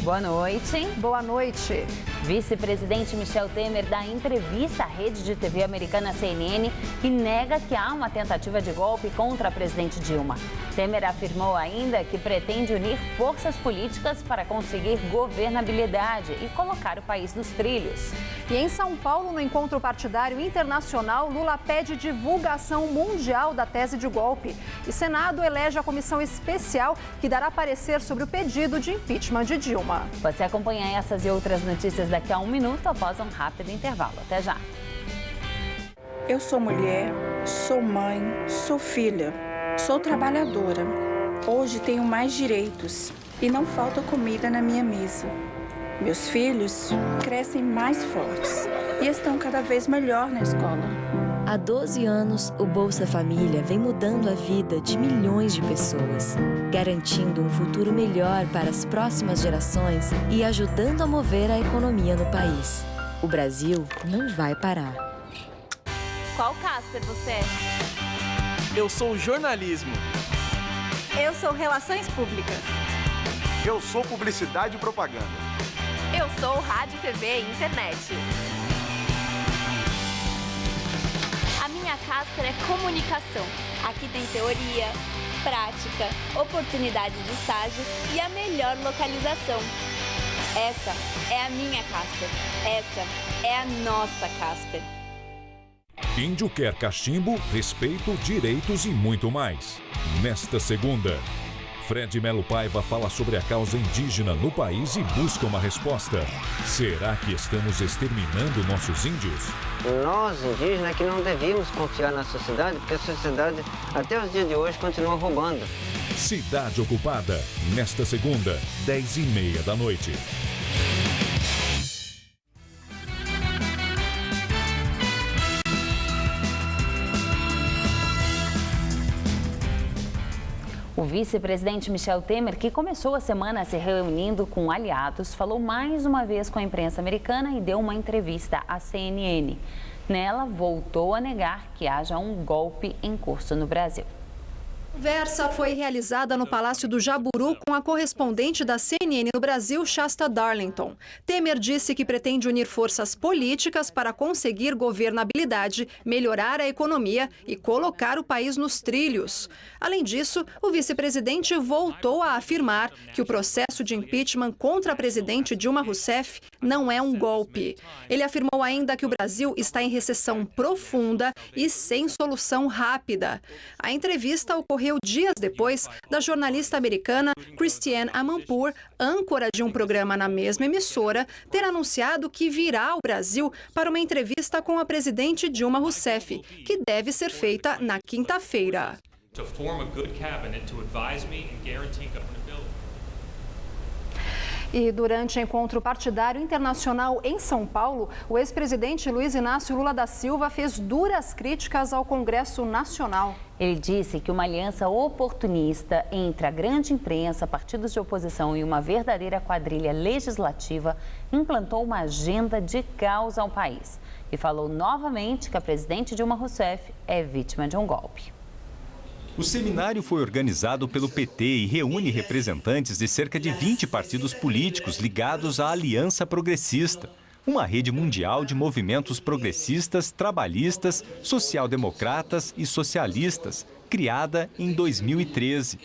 Boa noite. Boa noite. Vice-presidente Michel Temer dá entrevista à rede de TV americana CNN e nega que há uma tentativa de golpe contra a presidente Dilma. Temer afirmou ainda que pretende unir forças políticas para conseguir governabilidade e colocar o país nos trilhos. E em São Paulo, no encontro partidário internacional, Lula pede divulgação mundial da tese de golpe. E Senado elege a comissão especial que dará parecer sobre o pedido de impeachment de Dilma. Você acompanha essas e outras notícias daqui a um minuto após um rápido intervalo. Até já. Eu sou mulher, sou mãe, sou filha, sou trabalhadora. Hoje tenho mais direitos e não falta comida na minha mesa. Meus filhos crescem mais fortes e estão cada vez melhor na escola. Há 12 anos, o Bolsa Família vem mudando a vida de milhões de pessoas, garantindo um futuro melhor para as próximas gerações e ajudando a mover a economia no país. O Brasil não vai parar. Qual Casper você é? Eu sou jornalismo. Eu sou relações públicas. Eu sou publicidade e propaganda. Eu sou rádio, TV e internet. A minha Casper é comunicação. Aqui tem teoria, prática, oportunidades de estágio e a melhor localização. Essa é a minha Casper. Essa é a nossa Casper. Índio quer cachimbo, respeito, direitos e muito mais. Nesta segunda, Fred Melo Paiva fala sobre a causa indígena no país e busca uma resposta. Será que estamos exterminando nossos índios? Nós, indígenas, que não devíamos confiar na sociedade, porque a sociedade, até os dias de hoje, continua roubando. Cidade Ocupada, nesta segunda, 10h30 da noite. O vice-presidente Michel Temer, que começou a semana se reunindo com aliados, falou mais uma vez com a imprensa americana e deu uma entrevista à CNN. Nela, voltou a negar que haja um golpe em curso no Brasil. A conversa foi realizada no Palácio do Jaburu com a correspondente da CNN no Brasil, Shasta Darlington. Temer disse que pretende unir forças políticas para conseguir governabilidade, melhorar a economia e colocar o país nos trilhos. Além disso, o vice-presidente voltou a afirmar que o processo de impeachment contra a presidente Dilma Rousseff não é um golpe. Ele afirmou ainda que o Brasil está em recessão profunda e sem solução rápida. A entrevista ocorreu dias depois da jornalista americana Christiane Amanpour, âncora de um programa na mesma emissora, ter anunciado que virá ao Brasil para uma entrevista com a presidente Dilma Rousseff, que deve ser feita na quinta-feira. E durante o encontro partidário internacional em São Paulo, o ex-presidente Luiz Inácio Lula da Silva fez duras críticas ao Congresso Nacional. Ele disse que uma aliança oportunista entre a grande imprensa, partidos de oposição e uma verdadeira quadrilha legislativa implantou uma agenda de caos ao país. E falou novamente que a presidente Dilma Rousseff é vítima de um golpe. O seminário foi organizado pelo PT e reúne representantes de cerca de 20 partidos políticos ligados à Aliança Progressista, uma rede mundial de movimentos progressistas, trabalhistas, social-democratas e socialistas, criada em 2013.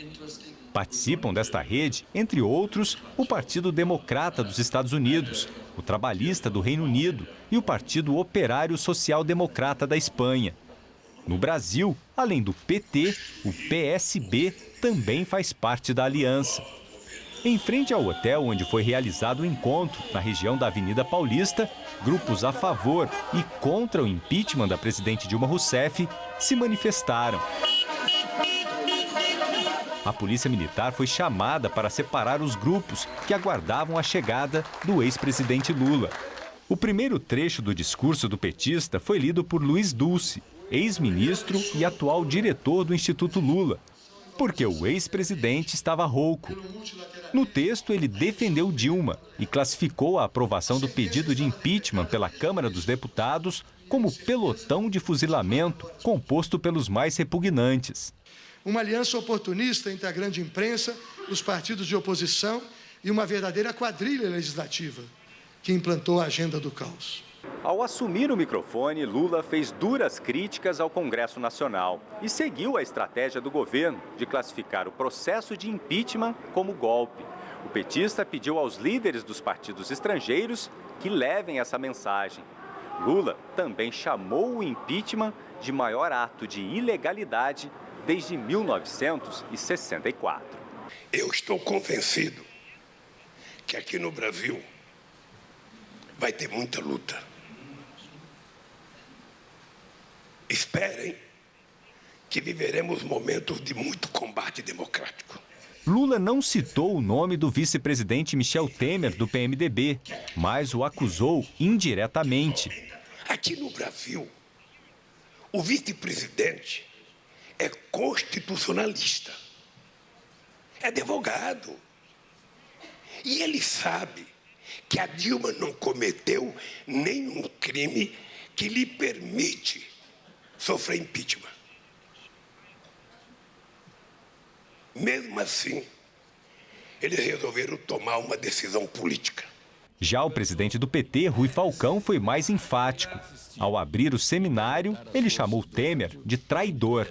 Participam desta rede, entre outros, o Partido Democrata dos Estados Unidos, o Trabalhista do Reino Unido e o Partido Operário Social Democrata da Espanha. No Brasil, além do PT, o PSB também faz parte da aliança. Em frente ao hotel onde foi realizado o encontro, na região da Avenida Paulista, grupos a favor e contra o impeachment da presidente Dilma Rousseff se manifestaram. A polícia militar foi chamada para separar os grupos que aguardavam a chegada do ex-presidente Lula. O primeiro trecho do discurso do petista foi lido por Luiz Dulce, ex-ministro e atual diretor do Instituto Lula, porque o ex-presidente estava rouco. No texto, ele defendeu Dilma e classificou a aprovação do pedido de impeachment pela Câmara dos Deputados como pelotão de fuzilamento composto pelos mais repugnantes. Uma aliança oportunista entre a grande imprensa, os partidos de oposição e uma verdadeira quadrilha legislativa que implantou a agenda do caos. Ao assumir o microfone, Lula fez duras críticas ao Congresso Nacional e seguiu a estratégia do governo de classificar o processo de impeachment como golpe. O petista pediu aos líderes dos partidos estrangeiros que levem essa mensagem. Lula também chamou o impeachment de maior ato de ilegalidade desde 1964. Eu estou convencido que aqui no Brasil vai ter muita luta. Esperem que viveremos momentos de muito combate democrático. Lula não citou o nome do vice-presidente Michel Temer, do PMDB, mas o acusou indiretamente. Aqui no Brasil, o vice-presidente é constitucionalista, é advogado. E ele sabe que a Dilma não cometeu nenhum crime que lhe permite sofrer impeachment. Mesmo assim, eles resolveram tomar uma decisão política. Já o presidente do PT, Rui Falcão, foi mais enfático. Ao abrir o seminário, ele chamou Temer de traidor.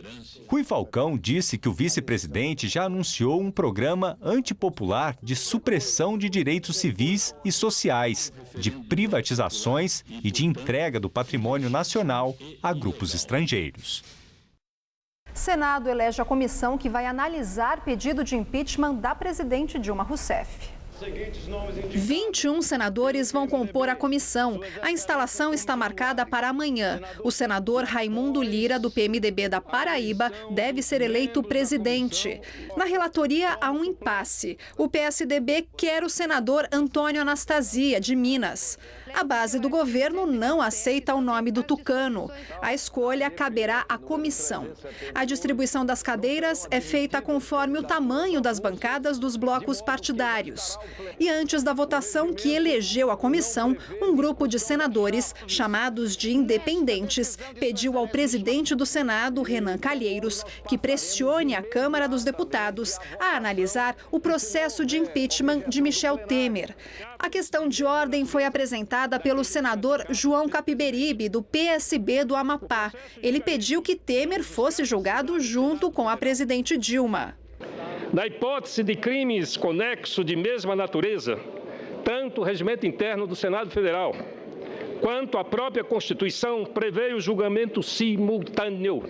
Rui Falcão disse que o vice-presidente já anunciou um programa antipopular de supressão de direitos civis e sociais, de privatizações e de entrega do patrimônio nacional a grupos estrangeiros. Senado elege a comissão que vai analisar pedido de impeachment da presidente Dilma Rousseff. 21 senadores vão compor a comissão. A instalação está marcada para amanhã. O senador Raimundo Lira, do PMDB da Paraíba, deve ser eleito presidente. Na relatoria, há um impasse. O PSDB quer o senador Antônio Anastasia, de Minas. A base do governo não aceita o nome do tucano. A escolha caberá à comissão. A distribuição das cadeiras é feita conforme o tamanho das bancadas dos blocos partidários. E antes da votação que elegeu a comissão, um grupo de senadores, chamados de independentes, pediu ao presidente do Senado, Renan Calheiros, que pressione a Câmara dos Deputados a analisar o processo de impeachment de Michel Temer. A questão de ordem foi apresentada pelo senador João Capiberibe, do PSB do Amapá. Ele pediu que Temer fosse julgado junto com a presidente Dilma. Na hipótese de crimes conexos de mesma natureza, tanto o regimento interno do Senado Federal quanto a própria Constituição prevê o julgamento simultâneo.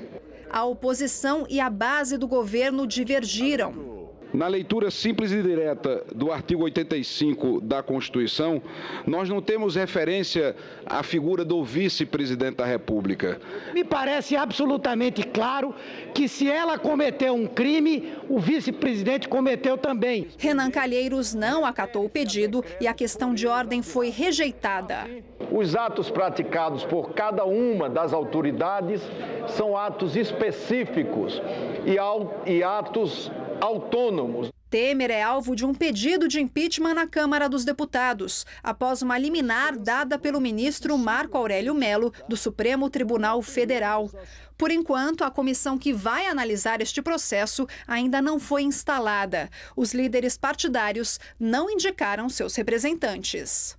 A oposição e a base do governo divergiram. Na leitura simples e direta do artigo 85 da Constituição, nós não temos referência à figura do vice-presidente da República. Me parece absolutamente claro que se ela cometeu um crime, o vice-presidente cometeu também. Renan Calheiros não acatou o pedido e a questão de ordem foi rejeitada. Os atos praticados por cada uma das autoridades são atos específicos e atos autônomos. Temer é alvo de um pedido de impeachment na Câmara dos Deputados, após uma liminar dada pelo ministro Marco Aurélio Mello, do Supremo Tribunal Federal. Por enquanto, a comissão que vai analisar este processo ainda não foi instalada. Os líderes partidários não indicaram seus representantes.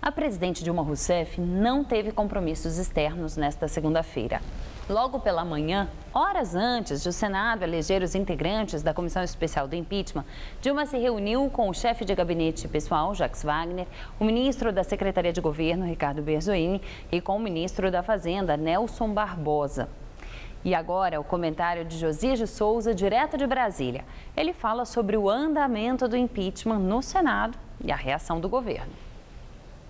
A presidente Dilma Rousseff não teve compromissos externos nesta segunda-feira. Logo pela manhã, horas antes de o Senado eleger os integrantes da Comissão Especial do Impeachment, Dilma se reuniu com o chefe de gabinete pessoal, Jacques Wagner, o ministro da Secretaria de Governo, Ricardo Berzolini, e com o ministro da Fazenda, Nelson Barbosa. E agora, o comentário de Josias de Souza, direto de Brasília. Ele fala sobre o andamento do impeachment no Senado e a reação do governo.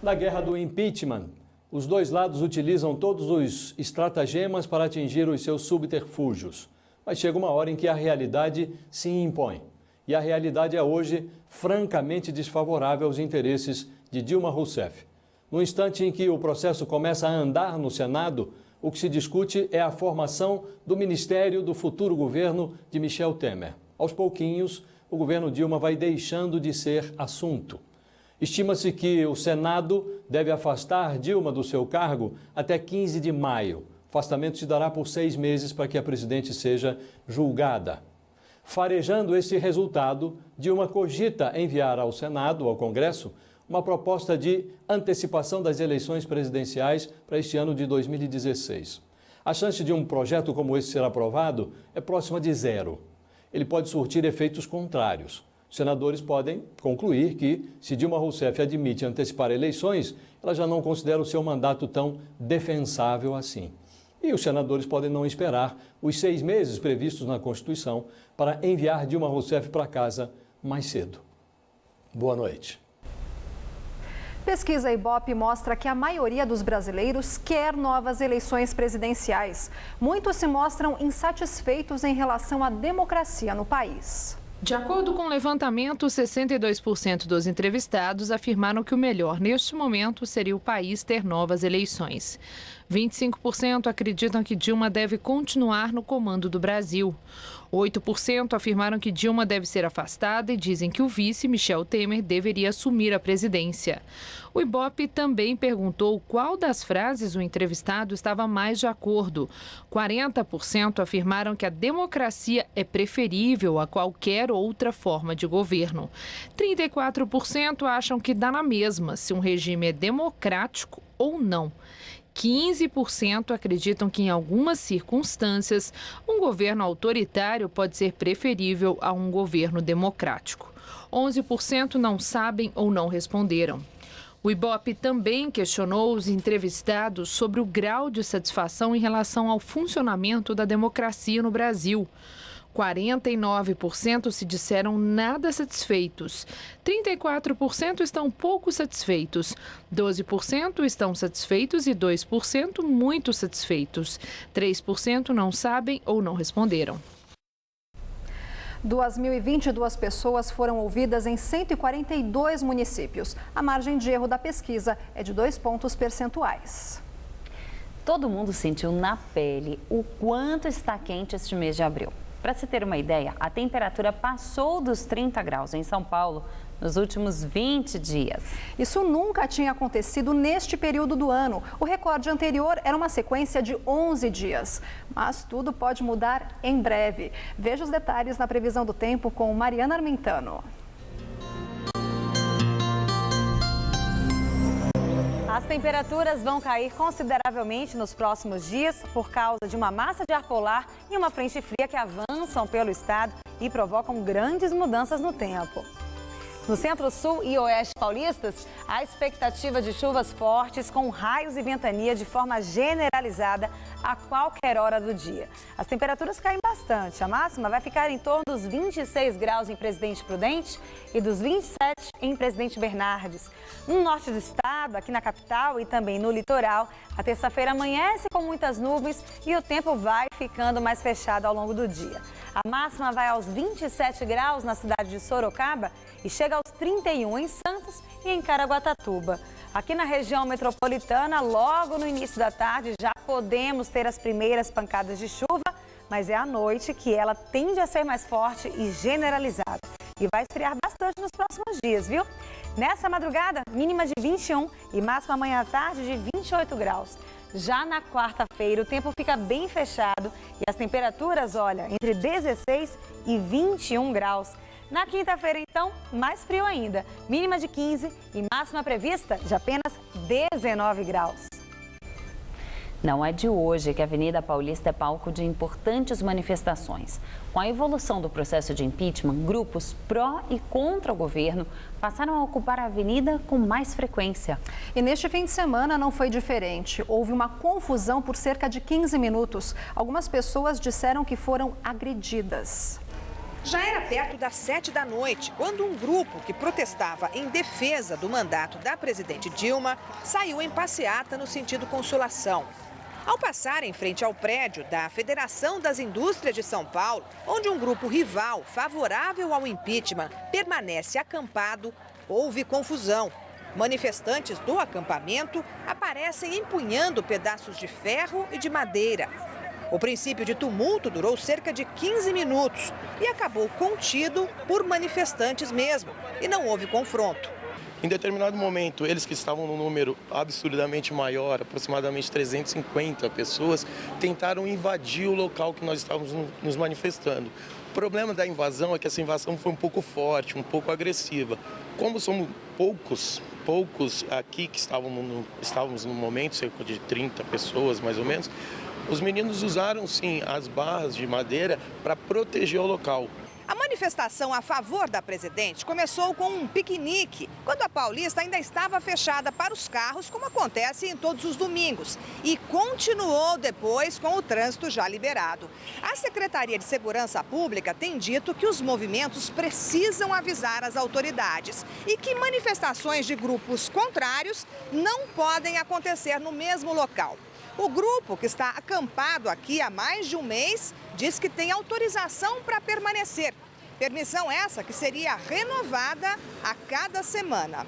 Na guerra do impeachment, os dois lados utilizam todos os estratagemas para atingir os seus subterfúgios. Mas chega uma hora em que a realidade se impõe. E a realidade é hoje francamente desfavorável aos interesses de Dilma Rousseff. No instante em que o processo começa a andar no Senado, o que se discute é a formação do Ministério do futuro governo de Michel Temer. Aos pouquinhos, o governo Dilma vai deixando de ser assunto. Estima-se que o Senado deve afastar Dilma do seu cargo até 15 de maio. O afastamento se dará por 6 meses para que a presidente seja julgada. Farejando esse resultado, Dilma cogita enviar ao Senado, ao Congresso, uma proposta de antecipação das eleições presidenciais para este ano de 2016. A chance de um projeto como esse ser aprovado é próxima de zero. Ele pode surtir efeitos contrários. Os senadores podem concluir que, se Dilma Rousseff admite antecipar eleições, ela já não considera o seu mandato tão defensável assim. E os senadores podem não esperar os 6 meses previstos na Constituição para enviar Dilma Rousseff para casa mais cedo. Boa noite. Pesquisa Ibope mostra que a maioria dos brasileiros quer novas eleições presidenciais. Muitos se mostram insatisfeitos em relação à democracia no país. De acordo com o levantamento, 62% dos entrevistados afirmaram que o melhor neste momento seria o país ter novas eleições. 25% acreditam que Dilma deve continuar no comando do Brasil. 8% afirmaram que Dilma deve ser afastada e dizem que o vice, Michel Temer, deveria assumir a presidência. O Ibope também perguntou qual das frases o entrevistado estava mais de acordo. 40% afirmaram que a democracia é preferível a qualquer outra forma de governo. 34% acham que dá na mesma se um regime é democrático ou não. 15% acreditam que, em algumas circunstâncias, um governo autoritário pode ser preferível a um governo democrático. 11% não sabem ou não responderam. O Ibope também questionou os entrevistados sobre o grau de satisfação em relação ao funcionamento da democracia no Brasil. 49% se disseram nada satisfeitos, 34% estão pouco satisfeitos, 12% estão satisfeitos e 2% muito satisfeitos. 3% não sabem ou não responderam. 2.022 pessoas foram ouvidas em 142 municípios. A margem de erro da pesquisa é de 2 pontos percentuais. Todo mundo sentiu na pele o quanto está quente este mês de abril. Para se ter uma ideia, a temperatura passou dos 30 graus em São Paulo nos últimos 20 dias. Isso nunca tinha acontecido neste período do ano. O recorde anterior era uma sequência de 11 dias. Mas tudo pode mudar em breve. Veja os detalhes na previsão do tempo com Mariana Armentano. As temperaturas vão cair consideravelmente nos próximos dias por causa de uma massa de ar polar e uma frente fria que avançam pelo estado e provocam grandes mudanças no tempo. No centro-sul e oeste paulistas, há expectativa de chuvas fortes com raios e ventania de forma generalizada a qualquer hora do dia. As temperaturas caem bastante. A máxima vai ficar em torno dos 26 graus em Presidente Prudente e dos 27 em Presidente Bernardes. No norte do estado, aqui na capital e também no litoral, a terça-feira amanhece com muitas nuvens e o tempo vai ficando mais fechado ao longo do dia. A máxima vai aos 27 graus na cidade de Sorocaba e chega aos 31 em Santos e em Caraguatatuba. Aqui na região metropolitana, logo no início da tarde, já podemos ter as primeiras pancadas de chuva, mas é à noite que ela tende a ser mais forte e generalizada. E vai esfriar bastante nos próximos dias, viu? Nessa madrugada, mínima de 21 e máxima amanhã à tarde de 28 graus. Já na quarta-feira, o tempo fica bem fechado e as temperaturas, olha, entre 16 e 21 graus. Na quinta-feira, então, mais frio ainda. Mínima de 15 e máxima prevista de apenas 19 graus. Não é de hoje que a Avenida Paulista é palco de importantes manifestações. Com a evolução do processo de impeachment, grupos pró e contra o governo passaram a ocupar a avenida com mais frequência. E neste fim de semana não foi diferente. Houve uma confusão por cerca de 15 minutos. Algumas pessoas disseram que foram agredidas. Já era perto das 7 da noite, quando um grupo que protestava em defesa do mandato da presidente Dilma saiu em passeata no sentido Consolação. Ao passar em frente ao prédio da Federação das Indústrias de São Paulo, onde um grupo rival favorável ao impeachment permanece acampado, houve confusão. Manifestantes do acampamento aparecem empunhando pedaços de ferro e de madeira. O princípio de tumulto durou cerca de 15 minutos e acabou contido por manifestantes mesmo, e não houve confronto. Em determinado momento, eles que estavam num número absurdamente maior, aproximadamente 350 pessoas, tentaram invadir o local que nós estávamos nos manifestando. O problema da invasão é que essa invasão foi um pouco forte, um pouco agressiva. Como somos poucos aqui que estávamos no momento, cerca de 30 pessoas mais ou menos, os meninos usaram sim as barras de madeira para proteger o local. A manifestação a favor da presidente começou com um piquenique, quando a Paulista ainda estava fechada para os carros, como acontece em todos os domingos, e continuou depois com o trânsito já liberado. A Secretaria de Segurança Pública tem dito que os movimentos precisam avisar as autoridades e que manifestações de grupos contrários não podem acontecer no mesmo local. O grupo, que está acampado aqui há mais de um mês, diz que tem autorização para permanecer. Permissão essa que seria renovada a cada semana.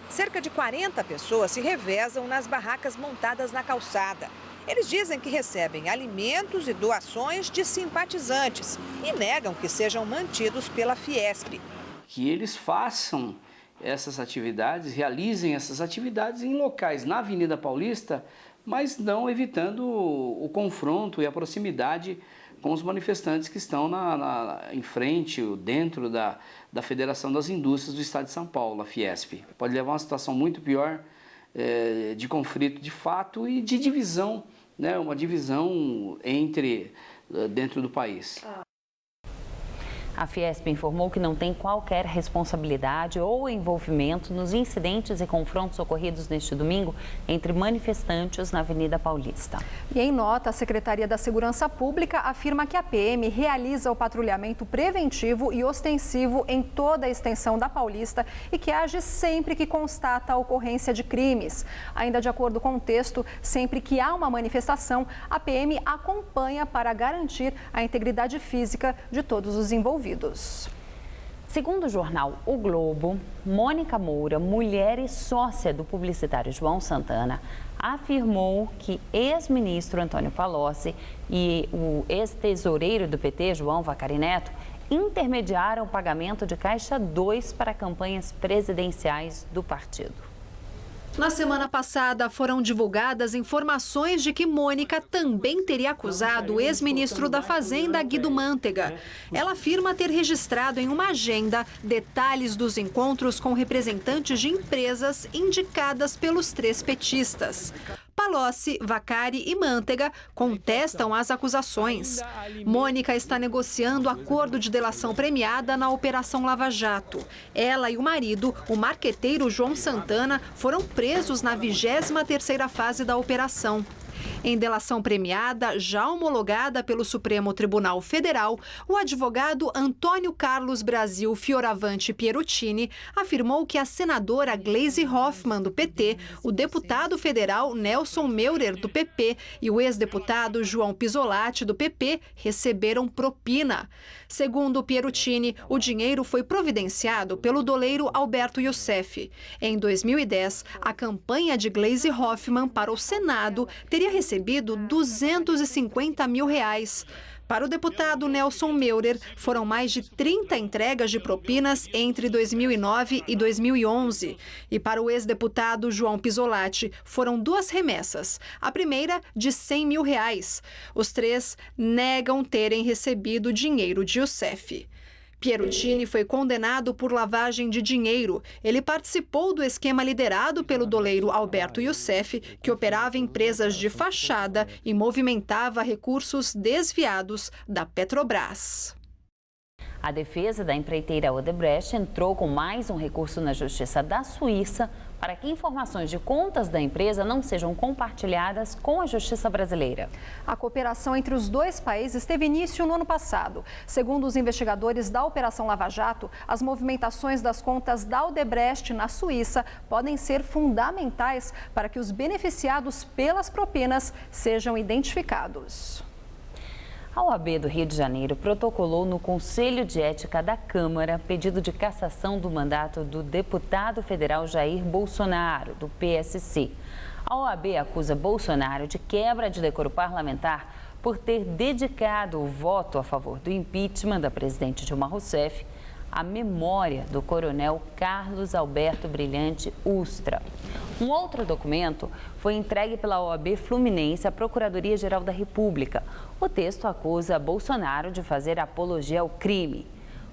Cerca de 40 pessoas se revezam nas barracas montadas na calçada. Eles dizem que recebem alimentos e doações de simpatizantes e negam que sejam mantidos pela Fiesp. Que eles façam essas atividades, realizem essas atividades em locais na Avenida Paulista, mas não evitando o confronto e a proximidade com os manifestantes que estão em frente, dentro da Federação das Indústrias do Estado de São Paulo, a Fiesp. Pode levar a uma situação muito pior de conflito de fato e de divisão, né? Uma divisão dentro do país. A Fiesp informou que não tem qualquer responsabilidade ou envolvimento nos incidentes e confrontos ocorridos neste domingo entre manifestantes na Avenida Paulista. E em nota, a Secretaria da Segurança Pública afirma que a PM realiza o patrulhamento preventivo e ostensivo em toda a extensão da Paulista e que age sempre que constata a ocorrência de crimes. Ainda de acordo com o texto, sempre que há uma manifestação, a PM acompanha para garantir a integridade física de todos os envolvidos. Segundo o jornal O Globo, Mônica Moura, mulher e sócia do publicitário João Santana, afirmou que ex-ministro Antônio Palocci e o ex-tesoureiro do PT, João Vacari Neto, intermediaram o pagamento de Caixa 2 para campanhas presidenciais do partido. Na semana passada, foram divulgadas informações de que Mônica também teria acusado o ex-ministro da Fazenda, Guido Mantega. Ela afirma ter registrado em uma agenda detalhes dos encontros com representantes de empresas indicadas pelos 3 petistas. Palocci, Vacari e Mantega contestam as acusações. Mônica está negociando acordo de delação premiada na Operação Lava Jato. Ela e o marido, o marqueteiro João Santana, foram presos na 23ª fase da operação. Em delação premiada, já homologada pelo Supremo Tribunal Federal, o advogado Antônio Carlos Brasil Fioravante Pieruttini afirmou que a senadora Gleisi Hoffmann, do PT, o deputado federal Nelson Meurer, do PP, e o ex-deputado João Pisolatti, do PP, receberam propina. Segundo Pieruttini, o dinheiro foi providenciado pelo doleiro Alberto Youssef. Em 2010, a campanha de Gleisi Hoffmann para o Senado teria recebido R$250 mil. Para o deputado Nelson Meurer, foram mais de 30 entregas de propinas entre 2009 e 2011. E para o ex-deputado João Pisolatti, foram 2 remessas. A primeira, de R$100 mil. Os 3 negam terem recebido dinheiro de Youssef. Pieruttini foi condenado por lavagem de dinheiro. Ele participou do esquema liderado pelo doleiro Alberto Youssef, que operava empresas de fachada e movimentava recursos desviados da Petrobras. A defesa da empreiteira Odebrecht entrou com mais um recurso na Justiça da Suíça para que informações de contas da empresa não sejam compartilhadas com a Justiça brasileira. A cooperação entre os 2 países teve início no ano passado. Segundo os investigadores da Operação Lava Jato, as movimentações das contas da Odebrecht na Suíça podem ser fundamentais para que os beneficiados pelas propinas sejam identificados. A OAB do Rio de Janeiro protocolou no Conselho de Ética da Câmara pedido de cassação do mandato do deputado federal Jair Bolsonaro, do PSC. A OAB acusa Bolsonaro de quebra de decoro parlamentar por ter dedicado o voto a favor do impeachment da presidente Dilma Rousseff a memória do coronel Carlos Alberto Brilhante Ustra. Um outro documento foi entregue pela OAB Fluminense à Procuradoria-Geral da República. O texto acusa Bolsonaro de fazer apologia ao crime.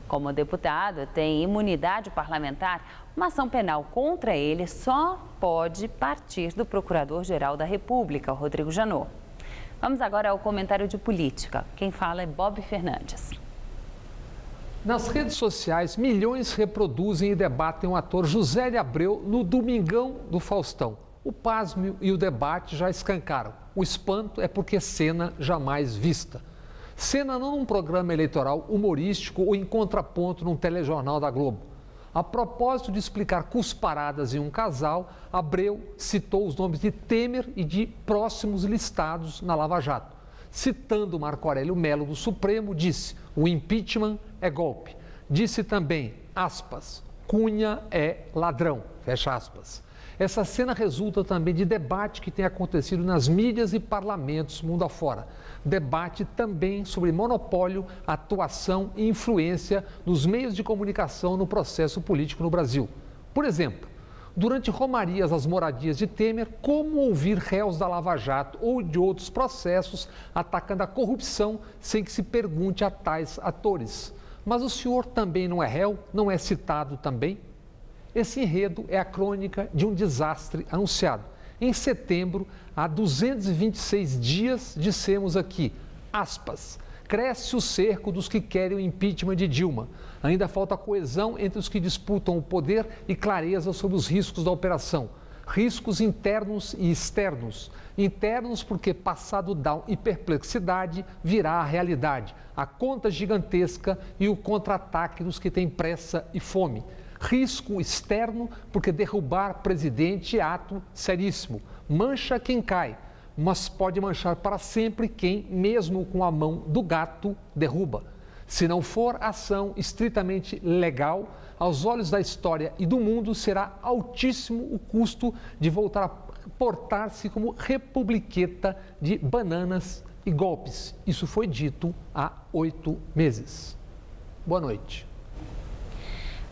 Como o deputado tem imunidade parlamentar, uma ação penal contra ele só pode partir do Procurador-Geral da República, Rodrigo Janot. Vamos agora ao comentário de política. Quem fala é Bob Fernandes. Nas redes sociais, milhões reproduzem e debatem o ator José de Abreu no Domingão do Faustão. O pasmo e o debate já escancaram. O espanto é porque cena jamais vista. Cena não num programa eleitoral humorístico ou em contraponto num telejornal da Globo. A propósito de explicar cusparadas em um casal, Abreu citou os nomes de Temer e de próximos listados na Lava Jato. Citando Marco Aurélio Melo do Supremo, disse: o impeachment é golpe. Disse também, aspas, Cunha é ladrão, fecha aspas. Essa cena resulta também de debate que tem acontecido nas mídias e parlamentos mundo afora. Debate também sobre monopólio, atuação e influência dos meios de comunicação no processo político no Brasil. Por exemplo, durante romarias às moradias de Temer, como ouvir réus da Lava Jato ou de outros processos atacando a corrupção sem que se pergunte a tais atores. Mas o senhor também não é réu? Não é citado também? Esse enredo é a crônica de um desastre anunciado. Em setembro, há 226 dias, dissemos aqui, aspas, cresce o cerco dos que querem o impeachment de Dilma. Ainda falta coesão entre os que disputam o poder e clareza sobre os riscos da operação. Riscos internos e externos. Internos porque passado down e perplexidade virá a realidade, a conta gigantesca e o contra-ataque dos que têm pressa e fome. Risco externo porque derrubar presidente é ato seríssimo. Mancha quem cai, mas pode manchar para sempre quem, mesmo com a mão do gato, derruba. Se não for ação estritamente legal, aos olhos da história e do mundo, será altíssimo o custo de voltar a portar-se como republiqueta de bananas e golpes. Isso foi dito há 8 meses. Boa noite.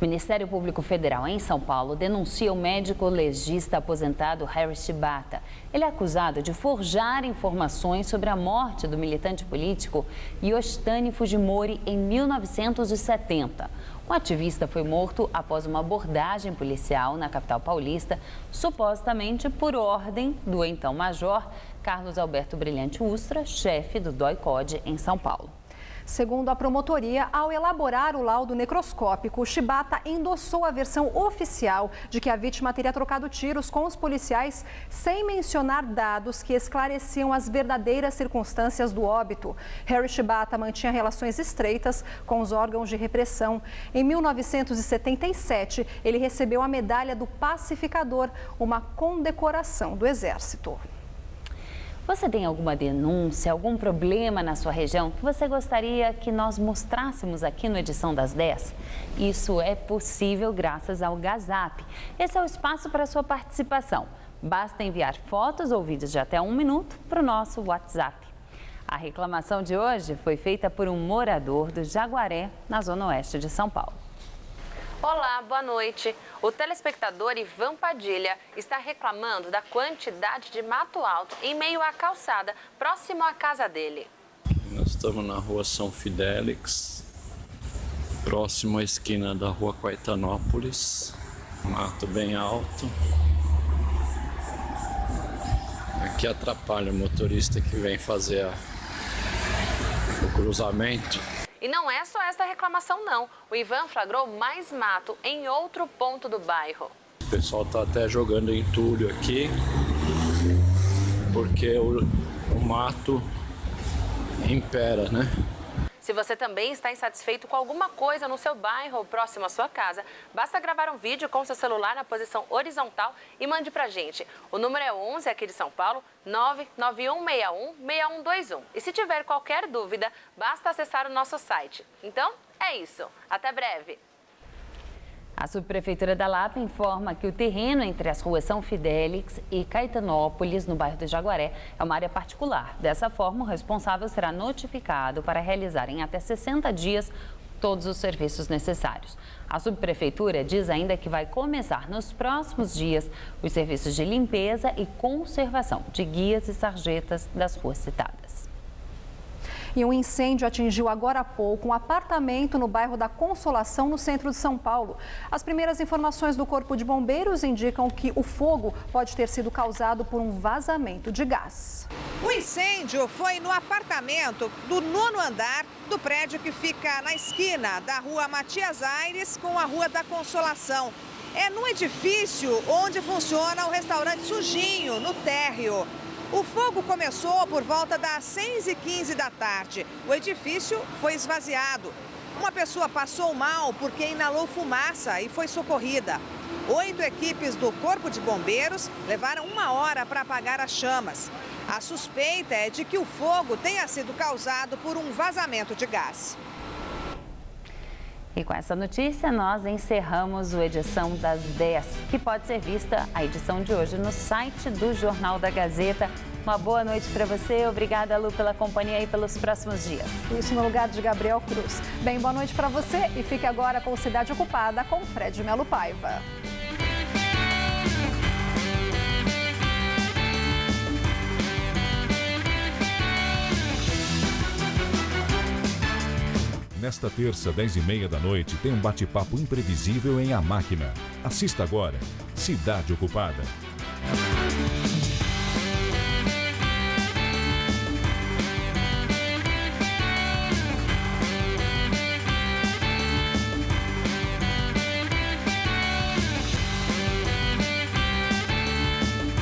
O Ministério Público Federal em São Paulo denuncia o médico legista aposentado Harry Shibata. Ele é acusado de forjar informações sobre a morte do militante político Yoshtani Fujimori em 1970. O ativista foi morto após uma abordagem policial na capital paulista, supostamente por ordem do então major Carlos Alberto Brilhante Ustra, chefe do DOI-CODE em São Paulo. Segundo a promotoria, ao elaborar o laudo necroscópico, o Shibata endossou a versão oficial de que a vítima teria trocado tiros com os policiais sem mencionar dados que esclareciam as verdadeiras circunstâncias do óbito. Harry Shibata mantinha relações estreitas com os órgãos de repressão. Em 1977, ele recebeu a Medalha do Pacificador, uma condecoração do Exército. Você tem alguma denúncia, algum problema na sua região que você gostaria que nós mostrássemos aqui no Edição das 10? Isso é possível graças ao Gazap. Esse é o espaço para a sua participação. Basta enviar fotos ou vídeos de até 1 minuto para o nosso WhatsApp. A reclamação de hoje foi feita por um morador do Jaguaré, na zona oeste de São Paulo. Olá, boa noite. O telespectador Ivan Padilha está reclamando da quantidade de mato alto em meio à calçada, próximo à casa dele. Nós estamos na rua São Fidélix, próximo à esquina da rua Caetanópolis. Mato bem alto. Aqui atrapalha o motorista que vem fazer o cruzamento. E não é só esta reclamação não. O Ivan flagrou mais mato em outro ponto do bairro. O pessoal está até jogando entulho aqui, porque o mato impera, né? Se você também está insatisfeito com alguma coisa no seu bairro ou próximo à sua casa, basta gravar um vídeo com seu celular na posição horizontal e mande pra gente. O número é 11 aqui de São Paulo, 991616121. E se tiver qualquer dúvida, basta acessar o nosso site. Então, é isso. Até breve. A Subprefeitura da Lapa informa que o terreno entre as ruas São Fidélix e Caetanópolis, no bairro do Jaguaré, é uma área particular. Dessa forma, o responsável será notificado para realizar em até 60 dias todos os serviços necessários. A subprefeitura diz ainda que vai começar nos próximos dias os serviços de limpeza e conservação de guias e sarjetas das ruas citadas. E um incêndio atingiu agora há pouco um apartamento no bairro da Consolação, no centro de São Paulo. As primeiras informações do Corpo de Bombeiros indicam que o fogo pode ter sido causado por um vazamento de gás. O incêndio foi no apartamento do 9º andar do prédio que fica na esquina da rua Matias Aires com a rua da Consolação. É no edifício onde funciona o restaurante Sujinho, no térreo. O fogo começou por volta das 6h15 da tarde. O edifício foi esvaziado. Uma pessoa passou mal porque inalou fumaça e foi socorrida. 8 equipes do Corpo de Bombeiros levaram 1 hora para apagar as chamas. A suspeita é de que o fogo tenha sido causado por um vazamento de gás. E com essa notícia, nós encerramos o Edição das 10, que pode ser vista a edição de hoje no site do Jornal da Gazeta. Uma boa noite para você. Obrigada, Lu, pela companhia e pelos próximos dias. Isso no lugar de Gabriel Cruz. Bem, boa noite para você e fique agora com Cidade Ocupada com Fred Melo Paiva. Nesta terça, 10h30 da noite, tem um bate-papo imprevisível em A Máquina. Assista agora, Cidade Ocupada.